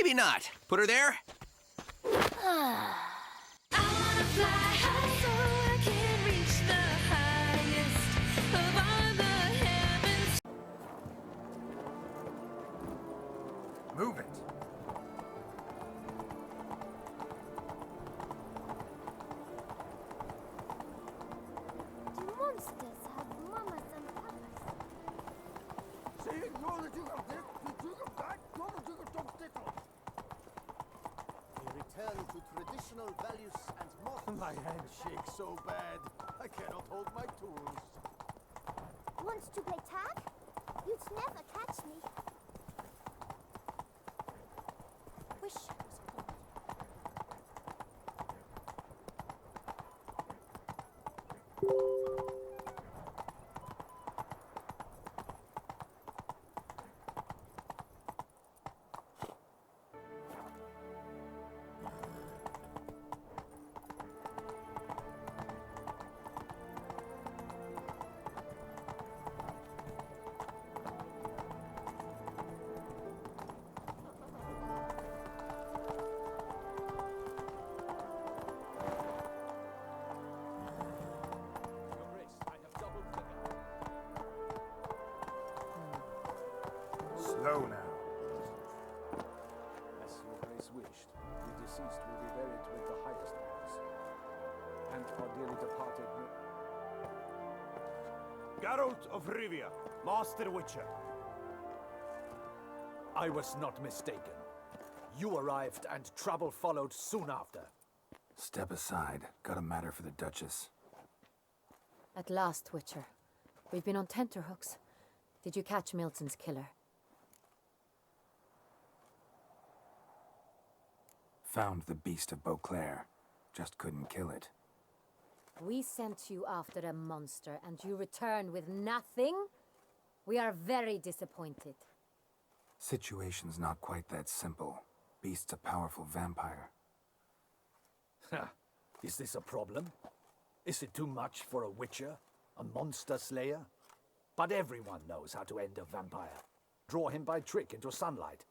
Maybe not. Put her there? I wanna fly high so I can reach the highest of all the heavens. Move it. Do monsters have mamas and papas? We return to traditional values and mottos. My hand shakes so bad, I cannot hold my tools. Wants to play tag? You'd never catch me. Wish I was old. Your Grace, I have doubled the guard. Slow now. As your Grace wished, the deceased will be buried with the highest honors. And our dearly departed... Geralt of Rivia, Master Witcher. I was not mistaken. You arrived and trouble followed soon after. Step aside. Got a matter for the Duchess. At last, Witcher. We've been on tenterhooks. Did you catch Milton's killer? Found the beast of Beauclair. Just couldn't kill it. We sent you after a monster, and you return with nothing? We are very disappointed. Situation's not quite that simple. Beast's a powerful vampire. Ha! Is this a problem? Is it too much for a witcher? A monster slayer? But everyone knows how to end a vampire. Draw him by trick into sunlight.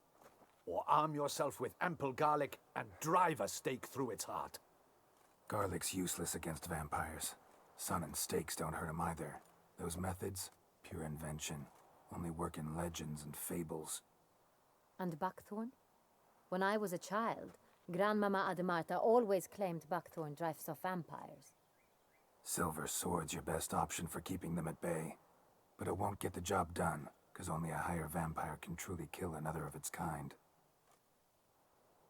Or arm yourself with ample garlic and drive a stake through its heart. Garlic's useless against vampires. Sun and stakes don't hurt him either. Those methods, pure invention. Only work in legends and fables. And Buckthorn? When I was a child, Grandmama Ademarta always claimed Buckthorn drives off vampires. Silver sword's your best option for keeping them at bay. But it won't get the job done, because only a higher vampire can truly kill another of its kind.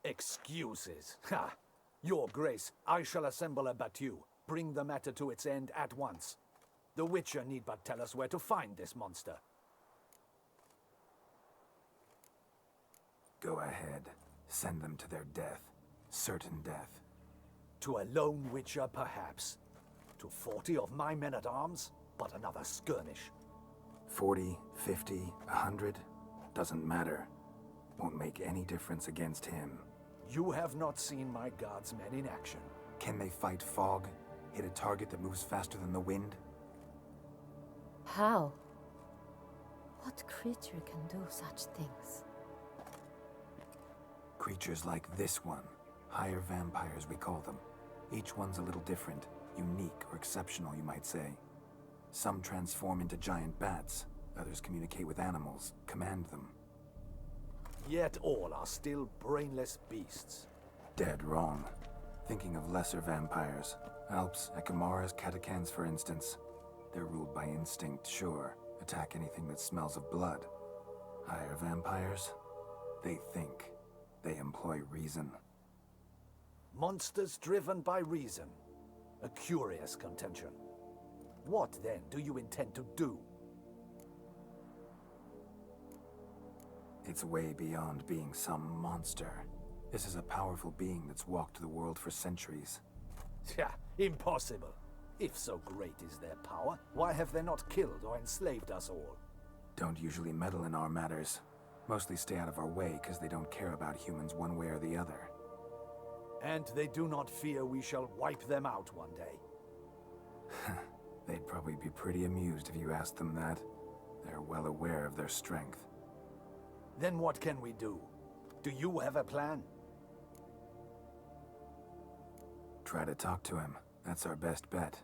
Excuses. Ha! Your Grace, I shall assemble a battue. Bring the matter to its end at once. The Witcher need but tell us where to find this monster. Go ahead. Send them to their death. Certain death. To a lone Witcher, perhaps. To 40 of my men-at-arms, but another skirmish. 40, 50, 100, doesn't matter. Won't make any difference against him. You have not seen my guardsmen in action. Can they fight fog? Hit a target that moves faster than the wind? How? What creature can do such things? Creatures like this one. Higher vampires, we call them. Each one's a little different. Unique or exceptional, you might say. Some transform into giant bats. Others communicate with animals, command them. Yet all are still brainless beasts. Dead wrong. Thinking of lesser vampires. Alps, Ekamaras, Catechans, for instance. They're ruled by instinct, sure. Attack anything that smells of blood. Higher vampires? They think. They employ reason. Monsters driven by reason. A curious contention. What, then, do you intend to do? It's way beyond being some monster. This is a powerful being that's walked the world for centuries. Yeah, impossible. If so great is their power, why have they not killed or enslaved us all? Don't usually meddle in our matters. Mostly stay out of our way because they don't care about humans one way or the other. And they do not fear we shall wipe them out one day. They'd probably be pretty amused if you asked them that. They're well aware of their strength. Then what can we do? Do you have a plan? Try to talk to him. That's our best bet.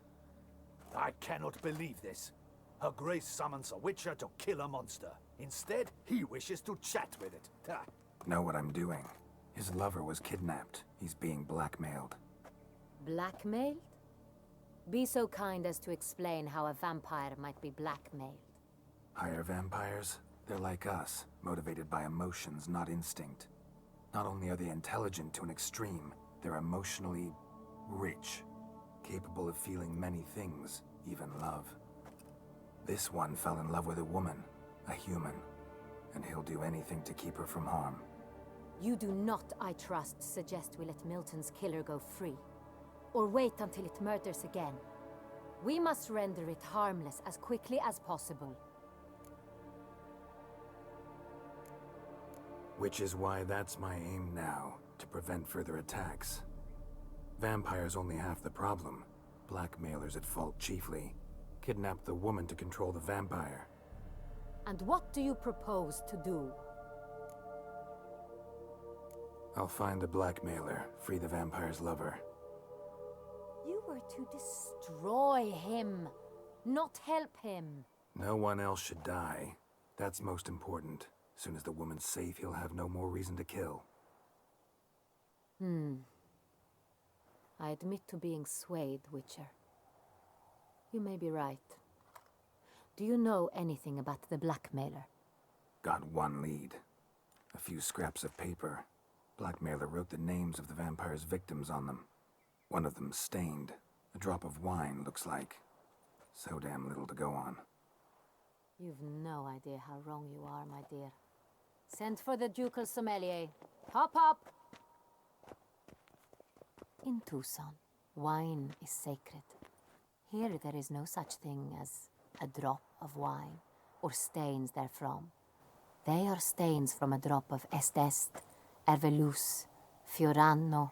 I cannot believe this. Her Grace summons a witcher to kill a monster. Instead, he wishes to chat with it. Ha. Know what I'm doing. His lover was kidnapped. He's being blackmailed. Blackmailed? Be so kind as to explain how a vampire might be blackmailed. Higher vampires? They're like us, motivated by emotions, not instinct. Not only are they intelligent to an extreme, they're emotionally rich, capable of feeling many things, even love. This one fell in love with a woman, a human, and he'll do anything to keep her from harm. You do not, I trust, suggest we let Milton's killer go free. Or wait until it murders again. We must render it harmless as quickly as possible. Which is why that's my aim now, to prevent further attacks. Vampires only half the problem. Blackmailers at fault chiefly. Kidnap the woman to control the vampire. And what do you propose to do? I'll find the blackmailer, free the vampire's lover. You were to destroy him, not help him. No one else should die. That's most important. Soon as the woman's safe, he'll have no more reason to kill. I admit to being swayed, Witcher. You may be right. Do you know anything about the blackmailer? Got one lead. A few scraps of paper. Blackmailer wrote the names of the vampire's victims on them. One of them stained. A drop of wine, looks like. So damn little to go on. You've no idea how wrong you are, my dear. Send for the ducal sommelier. Hop, hop! In Tucson, wine is sacred. Here there is no such thing as a drop of wine, or stains therefrom. They are stains from a drop of Est, Ervelus, Fiorano.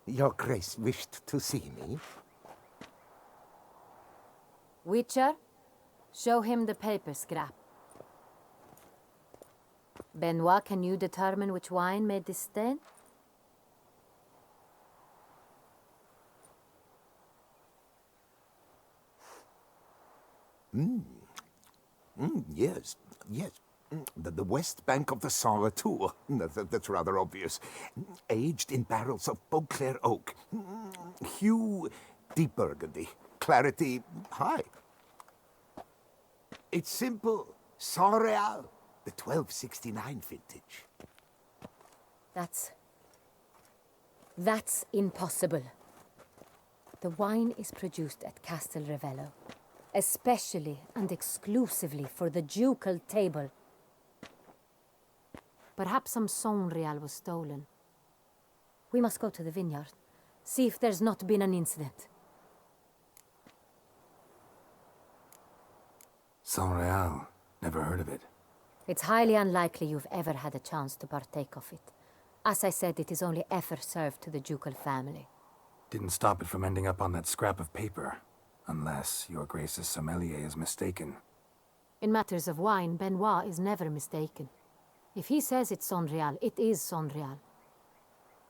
Your Grace wished to see me? Witcher, show him the paper scrap. Benoit, can you determine which wine made this stain? Yes, yes. The west bank of the Saint Retour. That's rather obvious. Aged in barrels of Beauclair oak. Hue, deep burgundy. Clarity, high. It's simple. Saint Real, the 1269 vintage. That's impossible. The wine is produced at Castel Ravello, especially and exclusively for the ducal table. Perhaps some Saint Real was stolen. We must go to the vineyard, see if there's not been an incident. Saint Real. Never heard of it. It's highly unlikely you've ever had a chance to partake of it. As I said, it is only ever served to the ducal family. Didn't stop it from ending up on that scrap of paper. Unless your Grace's sommelier is mistaken. In matters of wine, Benoit is never mistaken. If he says it's Saint Real, it is Saint Real.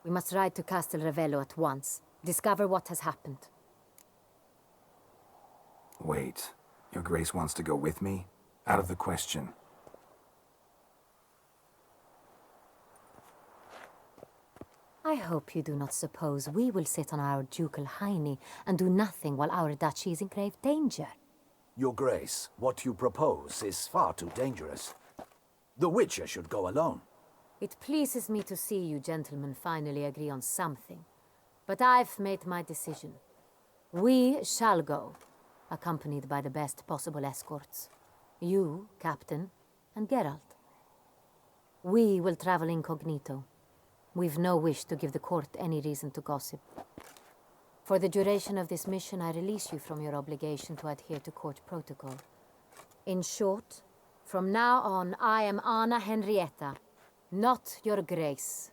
We must ride to Castel Ravello at once. Discover what has happened. Wait. Your Grace wants to go with me? Out of the question. I hope you do not suppose we will sit on our ducal hiney and do nothing while our duchy is in grave danger. Your Grace, what you propose is far too dangerous. The Witcher should go alone. It pleases me to see you gentlemen finally agree on something. But I've made my decision. We shall go, accompanied by the best possible escorts. You, Captain, and Geralt. We will travel incognito. We've no wish to give the court any reason to gossip. For the duration of this mission, I release you from your obligation to adhere to court protocol. In short, from now on, I am Anna Henrietta, not your Grace.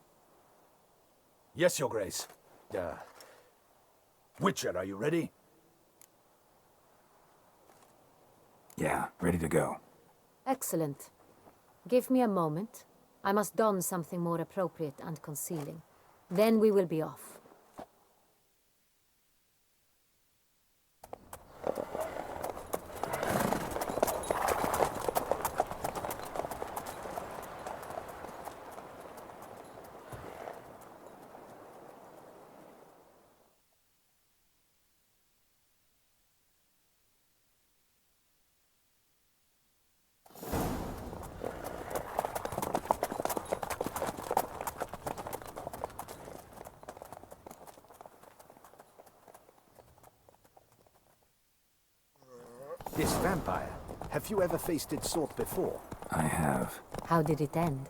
Yes, Your Grace. Witcher, are you ready? Yeah, ready to go. Excellent. Give me a moment. I must don something more appropriate and concealing. Then we will be off. This vampire, have you ever faced its sort before? I have. How did it end?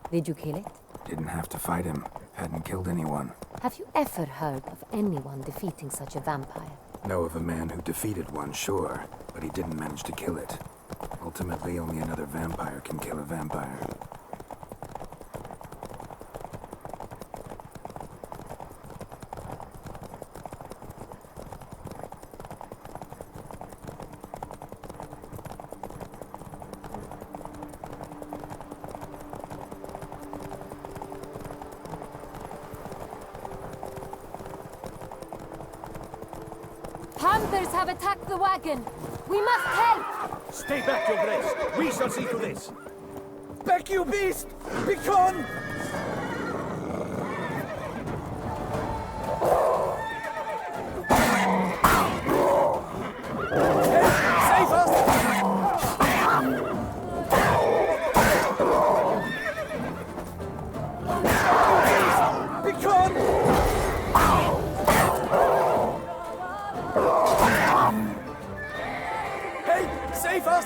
Did you kill it? Didn't have to fight him. Hadn't killed anyone. Have you ever heard of anyone defeating such a vampire? Know of a man who defeated one, sure, but he didn't manage to kill it. Ultimately, only another vampire can kill a vampire. Panthers have attacked the wagon! We must help! Stay back, Your Grace. We shall see to this. Back, you beast! Begone! Save us! Begone! Hey, save us!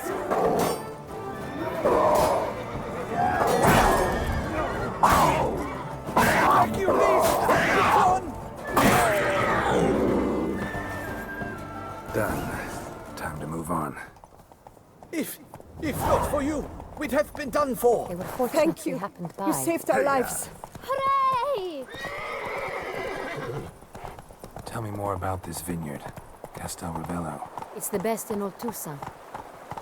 Back, you beast! Begone! Done. Time to move on. If not for you, we'd have been done for. They were fortunate Thank we you. happened by. You saved our lives. Hooray! Tell me more about this vineyard. Castel Ravello. It's the best in all Toussaint.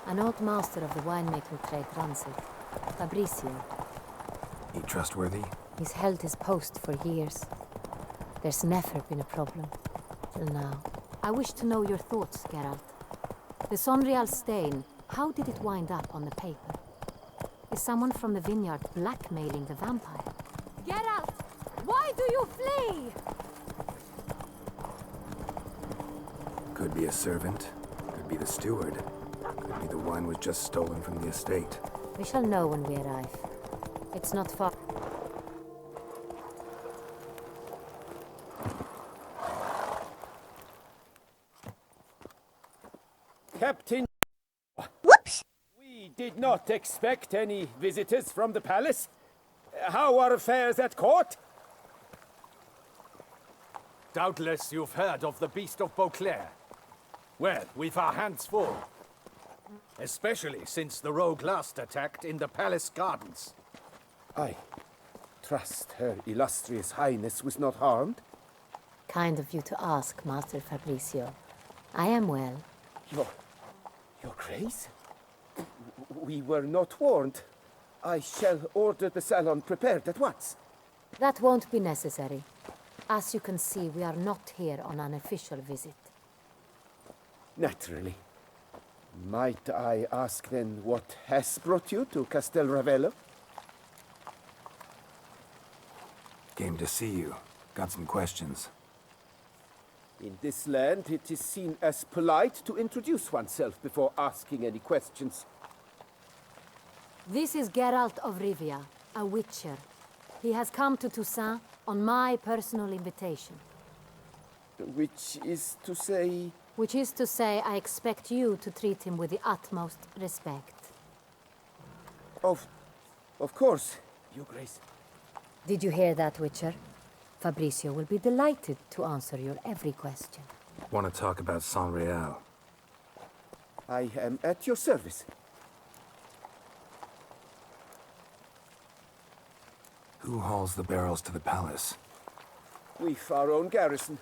An old master of the winemaking trade runs it. Fabricio. He trustworthy? He's held his post for years. There's never been a problem. Till now. I wish to know your thoughts, Geralt. The Sonreal stain, how did it wind up on the paper? Is someone from the vineyard blackmailing the vampire? Geralt! Why do you flee? Could be a servant. Could be the steward. Could be the wine was just stolen from the estate. We shall know when we arrive. It's not far. Captain, Whoops! we did not expect any visitors from the palace. How are affairs at court? Doubtless you've heard of the Beast of Beauclair. Well, we've our hands full. Especially since the rogue last attacked in the palace gardens. I trust Her Illustrious Highness was not harmed. Kind of you to ask, Master Fabricio. I am well. Your Grace? We were not warned. I shall order the salon prepared at once. That won't be necessary. As you can see, we are not here on an official visit. Naturally. Might I ask then what has brought you to Castel Ravello? Came to see you. Got some questions. In this land, it is seen as polite to introduce oneself before asking any questions. This is Geralt of Rivia, a witcher. He has come to Toussaint on my personal invitation. Which is to say... Which is to say, I expect you to treat him with the utmost respect. Of course, Your Grace. Did you hear that, Witcher? Fabricio will be delighted to answer your every question. Want to talk about Sonreal? I am at your service. Who hauls the barrels to the palace? We've our own garrison.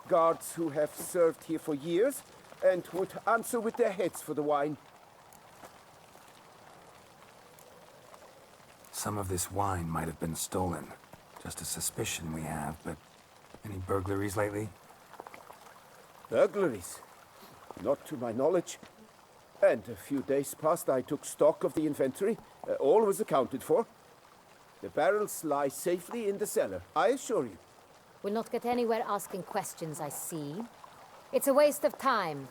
Guards who have served here for years and would answer with their heads for the wine. Some of this wine might have been stolen. Just a suspicion we have, but any burglaries lately? Burglaries? Not to my knowledge. And a few days past I took stock of the inventory. All was accounted for. The barrels lie safely in the cellar, I assure you. We'll not get anywhere asking questions, I see. It's a waste of time.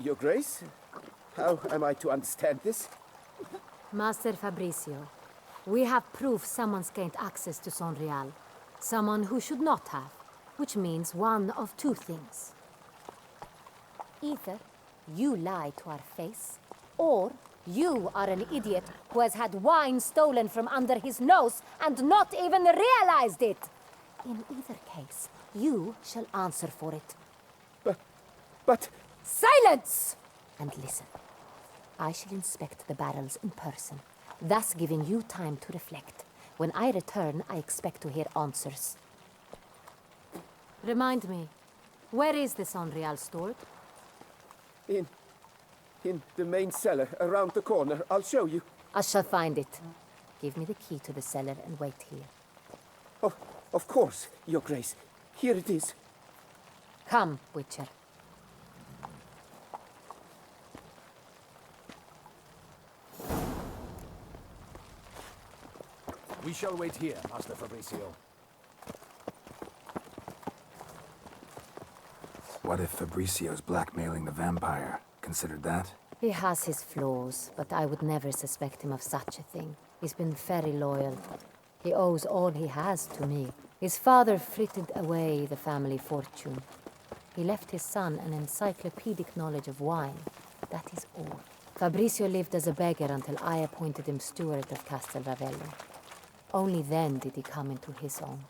Your Grace? How am I to understand this? Master Fabricio, we have proof someone's gained access to Sonreal. Someone who should not have, which means one of two things. Either you lie to our face, or you are an idiot who has had wine stolen from under his nose and not even realized it. In either case, you shall answer for it. But... Silence! And listen. I shall inspect the barrels in person, thus giving you time to reflect. When I return, I expect to hear answers. Remind me, where is the Sonreal stored? In the main cellar, around the corner. I'll show you. I shall find it. Give me the key to the cellar and wait here. Oh, of course, Your Grace. Here it is. Come, Witcher. We shall wait here, Master Fabricio. What if Fabricio's blackmailing the vampire? Considered that? He has his flaws, but I would never suspect him of such a thing. He's been very loyal. He owes all he has to me. His father frittered away the family fortune. He left his son an encyclopedic knowledge of wine. That is all. Fabricio lived as a beggar until I appointed him steward of Castel Ravello. Only then did he come into his own.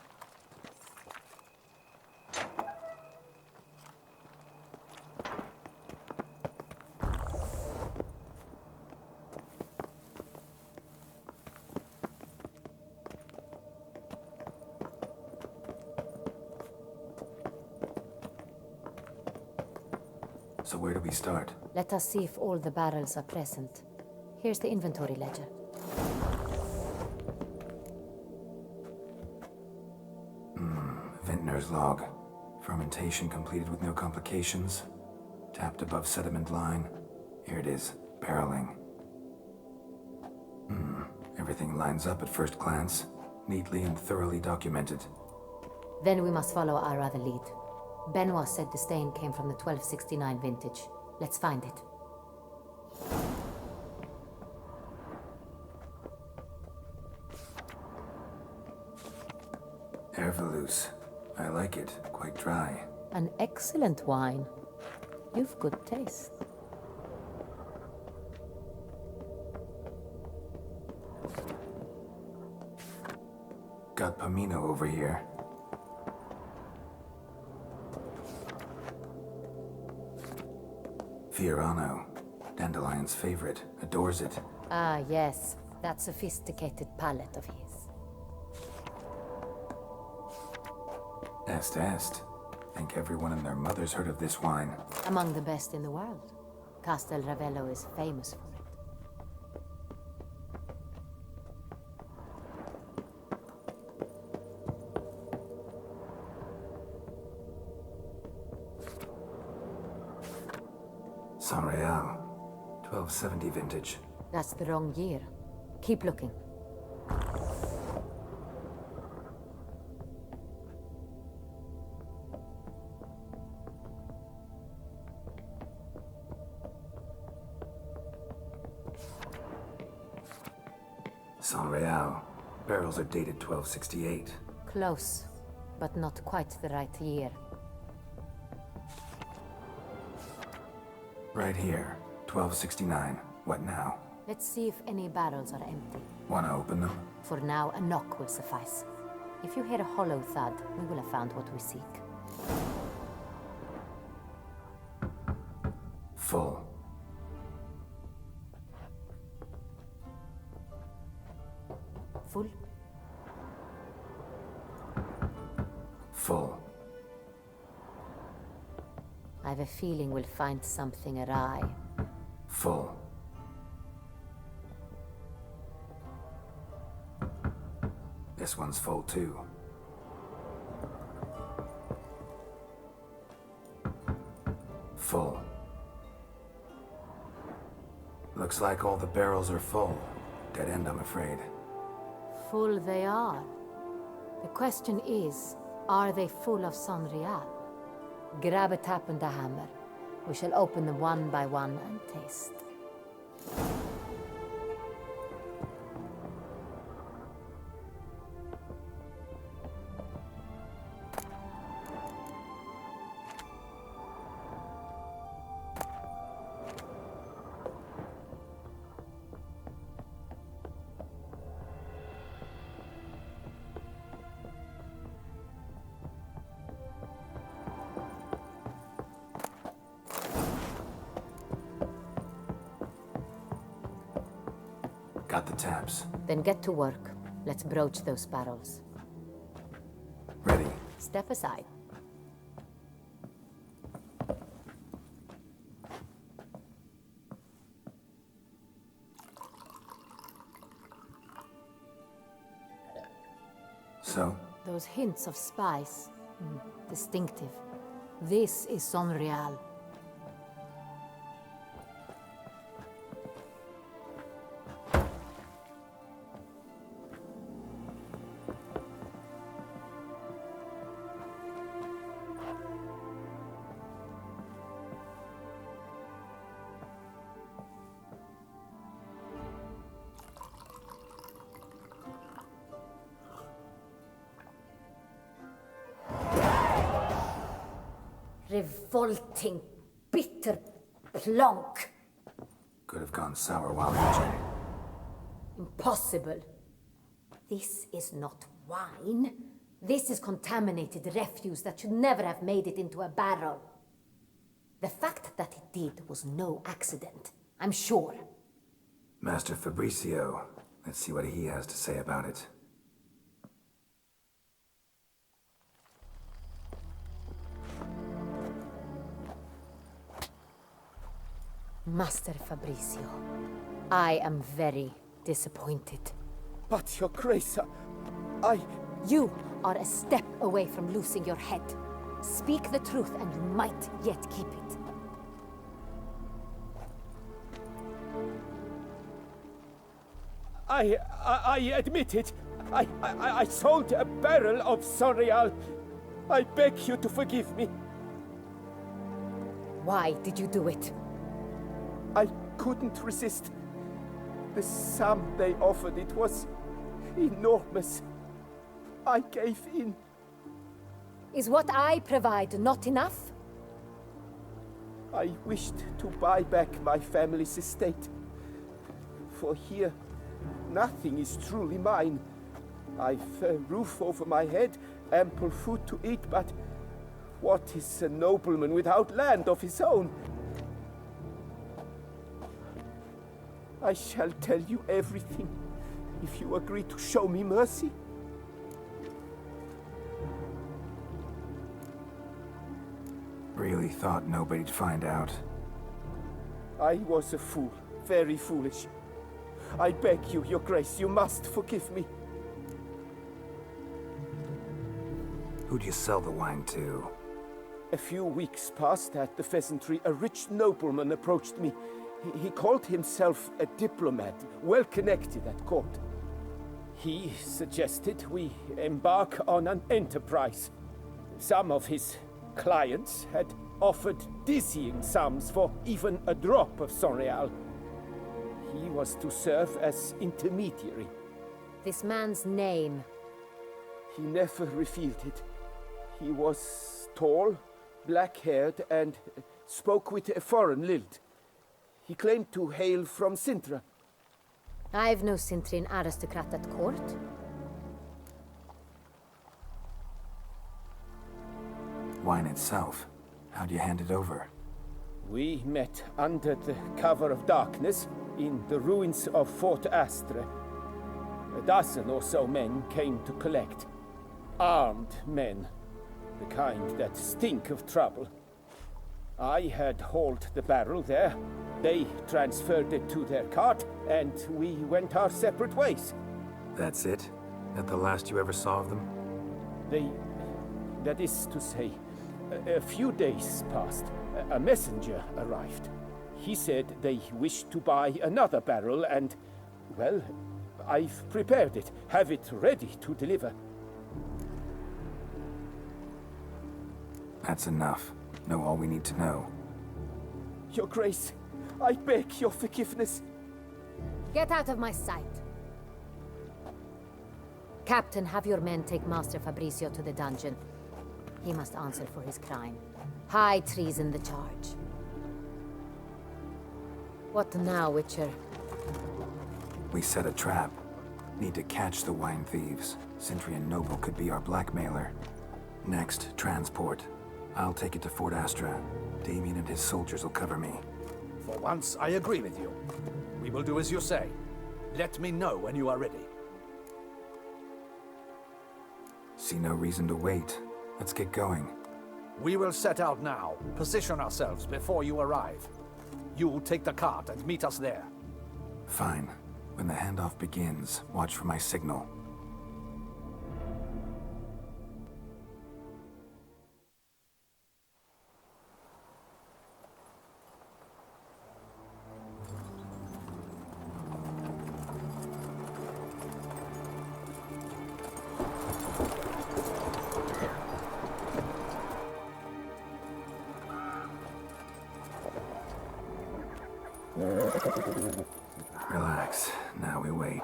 So where do we start? Let us see if all the barrels are present. Here's the inventory ledger. Vintner's log. Fermentation completed with no complications. Tapped above sediment line. Here it is. Barreling. Everything lines up at first glance. Neatly and thoroughly documented. Then we must follow our other lead. Benoit said the stain came from the 1269 vintage. Let's find it. Herveloos. I like it. Quite dry. An excellent wine. You've good taste. Got Pomino over here. Fiorano. Dandelion's favorite. Adores it. Ah, yes. That sophisticated palate of his. Est. Think everyone and their mother's heard of this wine. Among the best in the world. Castel Ravello is famous for it. Sonreal. 1270 vintage. That's the wrong year. Keep looking. Sonreal. Barrels are dated 1268. Close, but not quite the right year. Right here. 1269. What now? Let's see if any barrels are empty. Wanna open them? For now, a knock will suffice. If you hear a hollow thud, we will have found what we seek. Full. Full? Full. I have a feeling we'll find something awry. Full. This one's full too. Full. Looks like all the barrels are full. Dead end, I'm afraid. Full they are. The question is, are they full of Sonreal? Grab a tap and a hammer. We shall open them one by one and taste. Got the taps. Then get to work. Let's broach those barrels. Ready. Step aside. So, Those hints of spice. Distinctive. This is Sonreal. Revolting, bitter plonk. could have gone sour while aging. Impossible. This is not wine. This is contaminated refuse that should never have made it into a barrel. The fact that it did was no accident, I'm sure. Master Fabricio. Let's see what he has to say about it. Master Fabricio, I am very disappointed. But, Your Grace, I... You are a step away from losing your head. Speak the truth and you might yet keep it. I admit it. I sold a barrel of Sonreal. I beg you to forgive me. Why did you do it? I couldn't resist. The sum they offered, it was enormous. I gave in. Is what I provide not enough? I wished to buy back my family's estate. For here, nothing is truly mine. I've a roof over my head, ample food to eat, but what is a nobleman without land of his own? I shall tell you everything, if you agree to show me mercy. Really thought nobody'd find out. I was a fool, very foolish. I beg you, Your Grace, you must forgive me. Who'd you sell the wine to? A few weeks past at the Pheasantry, a rich nobleman approached me. He called himself a diplomat, well connected at court. He suggested we embark on an enterprise. Some of his clients had offered dizzying sums for even a drop of Sonreal. He was to serve as intermediary. This man's name. He never revealed it. He was tall, black-haired, and spoke with a foreign lilt. He claimed to hail from Sintra. I've no Cintrin aristocrat at court. Wine itself. How'd you hand it over? We met under the cover of darkness in the ruins of Fort Astre. A dozen or so men came to collect. Armed men. The kind that stink of trouble. I had hauled the barrel there. They transferred it to their cart, and we went our separate ways. That's it? That the last you ever saw of them? That is to say, a few days passed. A messenger arrived. He said they wished to buy another barrel and, well, I've prepared it. Have it ready to deliver. That's enough. Know all we need to know. Your Grace, I beg your forgiveness. Get out of my sight. Captain, have your men take Master Fabrizio to the dungeon. He must answer for his crime. High treason the charge. What now, Witcher? We set a trap. Need to catch the wine thieves. Sentry and Noble could be our blackmailer. Next, transport. I'll take it to Fort Astra. Damien and his soldiers will cover me. For once, I agree with you. We will do as you say. Let me know when you are ready. See no reason to wait. Let's get going. We will set out now. Position ourselves before you arrive. You'll take the cart and meet us there. Fine. When the handoff begins, watch for my signal. Relax. Now we wait.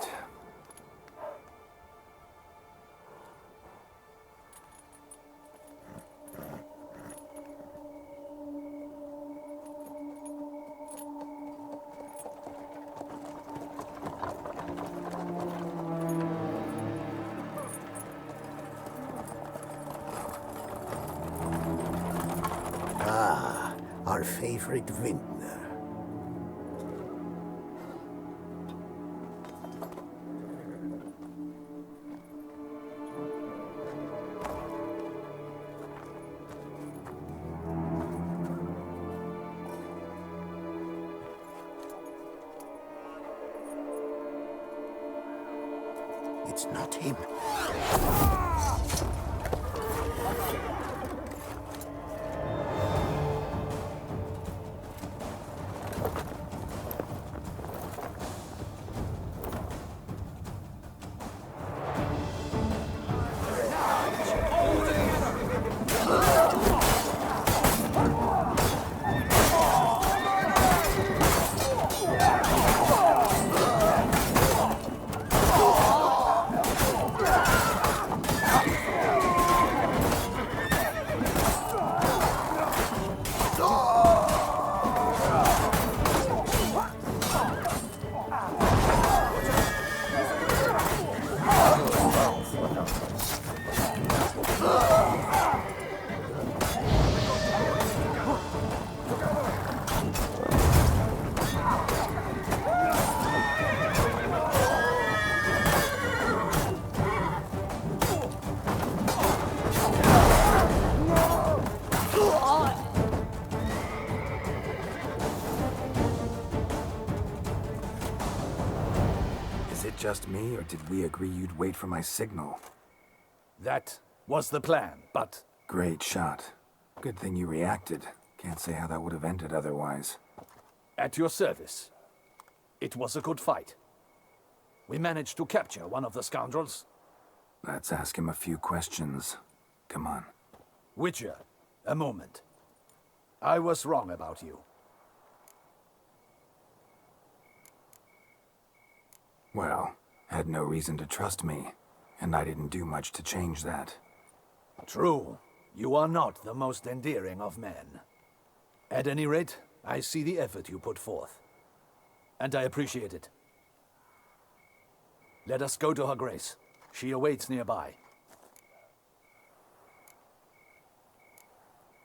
Ah, our favorite vintner. It's not him. Is it just me, or did we agree you'd wait for my signal? That was the plan, but Great shot. Good thing you reacted. Can't say how that would have ended otherwise. at your service. It was a good fight. We managed to capture one of the scoundrels. Let's ask him a few questions. Come on. Witcher, a moment. I was wrong about you. Well, had no reason to trust me, and I didn't do much to change that. True, you are not the most endearing of men. At any rate, I see the effort you put forth. And I appreciate it. Let us go to her grace. She awaits nearby.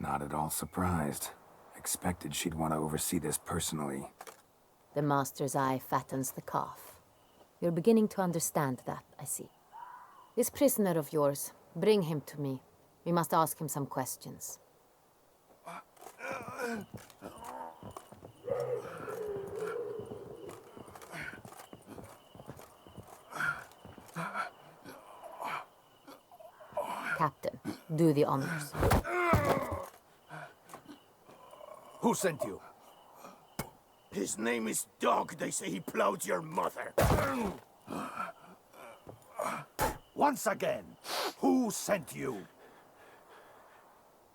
Not at all surprised. Expected she'd want to oversee this personally. The master's eye fattens the calf. You're beginning to understand that, I see. This prisoner of yours, bring him to me. We must ask him some questions. Captain, do the honors. Who sent you? His name is Dog. They say he plowed your mother. Once again, who sent you?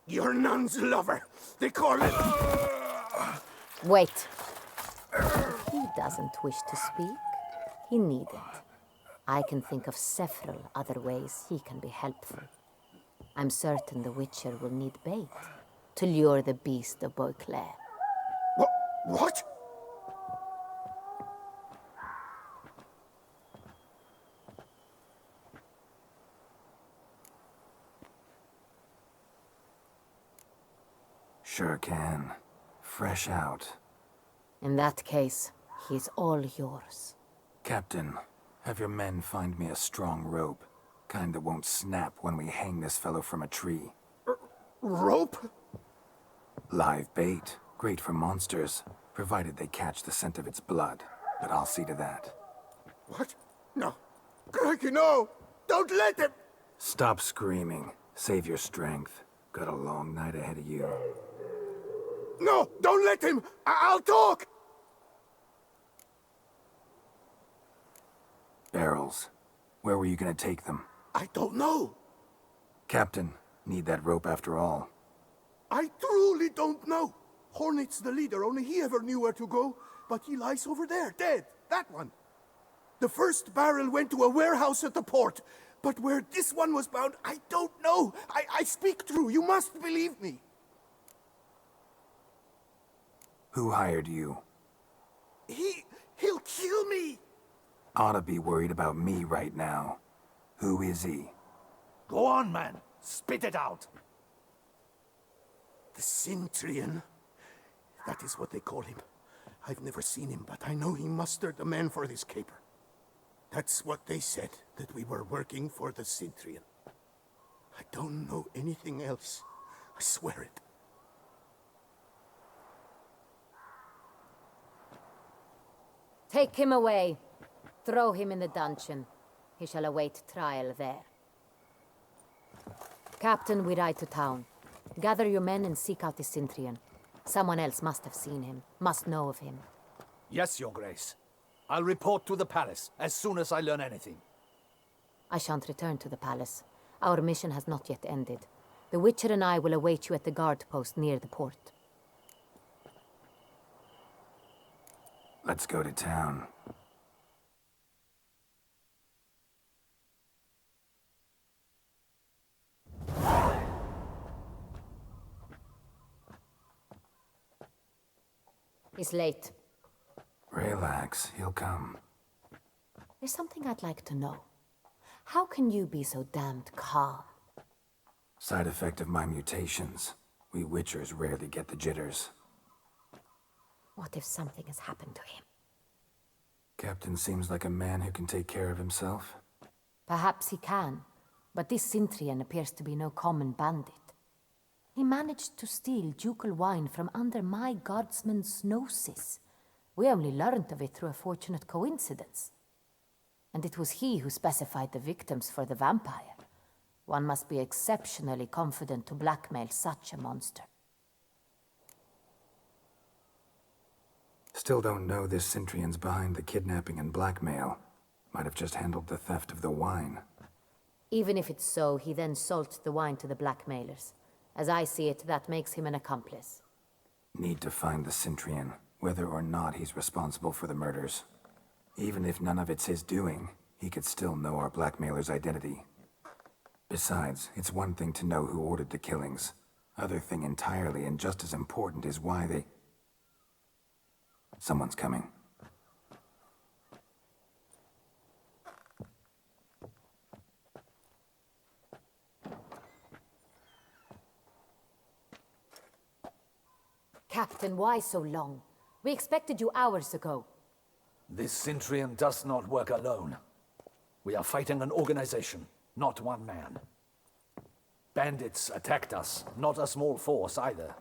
Your nun's lover. They call him... Wait. If he doesn't wish to speak, he needn't. I can think of several other ways he can be helpful. I'm certain the Witcher will need bait to lure the beast of Beauclair. What? Sure can. Fresh out. In that case, he's all yours. Captain, have your men find me a strong rope. Kind that won't snap when we hang this fellow from a tree. Rope? Live bait. Great for monsters, provided they catch the scent of its blood. But I'll see to that. What? No. Crikey, no! Don't let him! Stop screaming. Save your strength. Got a long night ahead of you. No! Don't let him! I'll talk! Barrels. Where were you gonna take them? I don't know. Captain, need that rope after all. I truly don't know. Hornet's the leader, only he ever knew where to go. But he lies over there, dead. That one. The first barrel went to a warehouse at the port. But where this one was bound, I don't know. I speak true. You must believe me. Who hired you? He'll kill me. Oughta be worried about me right now. Who is he? Go on, man. Spit it out. The Cintrian. That is what they call him. I've never seen him, but I know he mustered the men for this caper. That's what they said, that we were working for the Cintrian. I don't know anything else. I swear it. Take him away. Throw him in the dungeon. He shall await trial there. Captain, we ride to town. Gather your men and seek out the Cintrian. Someone else must have seen him, must know of him. Yes, Your Grace. I'll report to the palace as soon as I learn anything. I shan't return to the palace. Our mission has not yet ended. The Witcher and I will await you at the guard post near the port. Let's go to town. He's late. Relax, he'll come. There's something I'd like to know. How can you be so damned calm? Side effect of my mutations. We Witchers rarely get the jitters. What if something has happened to him? Captain seems like a man who can take care of himself. Perhaps he can, but this Cintrian appears to be no common bandit. He managed to steal ducal wine from under my guardsman's noses. We only learned of it through a fortunate coincidence. And it was he who specified the victims for the vampire. One must be exceptionally confident to blackmail such a monster. Still don't know this Cintrian's behind the kidnapping and blackmail. Might have just handled the theft of the wine. Even if it's so, he then sold the wine to the blackmailers. As I see it, that makes him an accomplice. Need to find the Cintrian, whether or not he's responsible for the murders. Even if none of it's his doing, he could still know our blackmailer's identity. Besides, it's one thing to know who ordered the killings. Other thing entirely, and just as important, is why they... Someone's coming. Captain, why so long? We expected you hours ago. This Cintrian does not work alone. We are fighting an organization, not one man. Bandits attacked us, not a small force either.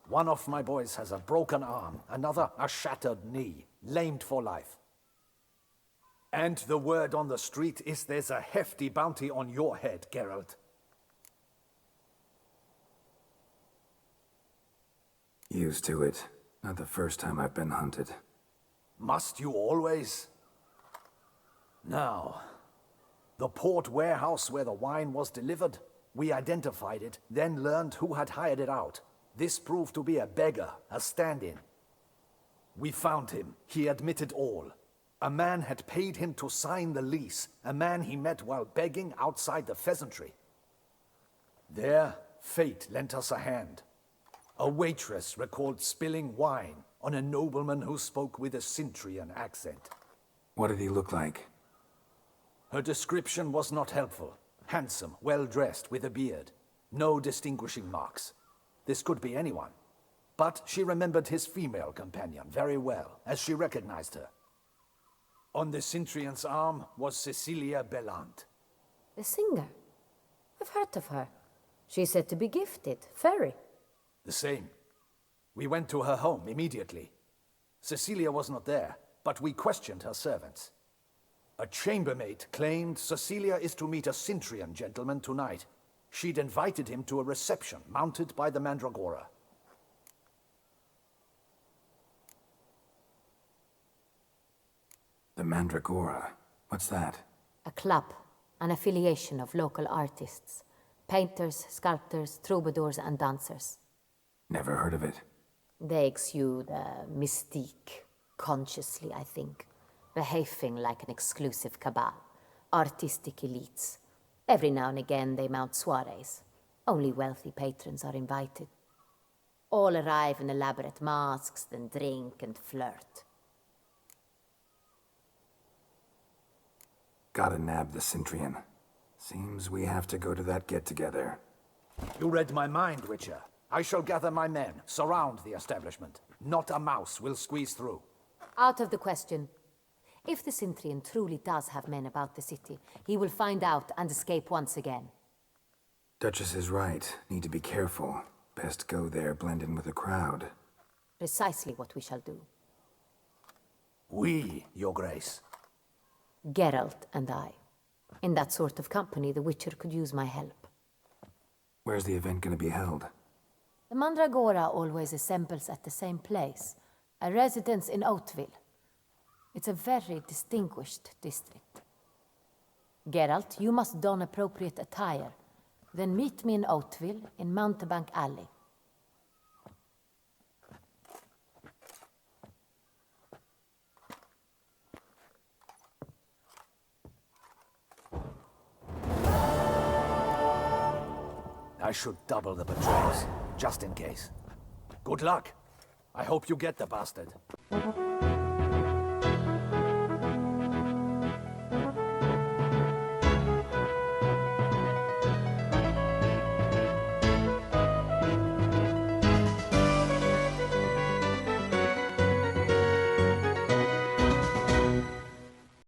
One of my boys has a broken arm, another a shattered knee, lamed for life. And the word on the street is there's a hefty bounty on your head, Geralt. Used to it. Not the first time I've been hunted. Must you always? Now, the port warehouse where the wine was delivered, we identified it, then learned who had hired it out. This proved to be a beggar, a stand-in. We found him. He admitted all. A man had paid him to sign the lease, a man he met while begging outside the pheasantry. There, fate lent us a hand. A waitress recalled spilling wine on a nobleman who spoke with a Cintrian accent. What did he look like? Her description was not helpful. Handsome, well-dressed, with a beard. No distinguishing marks. This could be anyone. But she remembered his female companion very well, as she recognized her. On the Cintrian's arm was Cecilia Bellant. The singer. I've heard of her. She's said to be gifted. Fairy. The same. We went to her home immediately. Cecilia was not there, but we questioned her servants. A chambermaid claimed Cecilia is to meet a Cintrian gentleman tonight. She'd invited him to a reception mounted by the Mandragora. The Mandragora? What's that? A club, an affiliation of local artists. Painters, sculptors, troubadours and dancers. Never heard of it. They exude a mystique, consciously, I think. Behaving like an exclusive cabal. Artistic elites. Every now and again they mount soirees. Only wealthy patrons are invited. All arrive in elaborate masks, then drink and flirt. Gotta nab the Cintrian. Seems we have to go to that get-together. You read my mind, Witcher. I shall gather my men, surround the establishment. Not a mouse will squeeze through. Out of the question. If the Cintrian truly does have men about the city, he will find out and escape once again. Duchess is right. Need to be careful. Best go there, blend in with the crowd. Precisely what we shall do. We, Your Grace. Geralt and I. In that sort of company, the Witcher could use my help. Where's the event gonna be held? The Mandragora always assembles at the same place, a residence in Oatville. It's a very distinguished district. Geralt, you must don appropriate attire. Then meet me in Oatville, in Mountebank Alley. I should double the patrols, just in case. Good luck. I hope you get the bastard.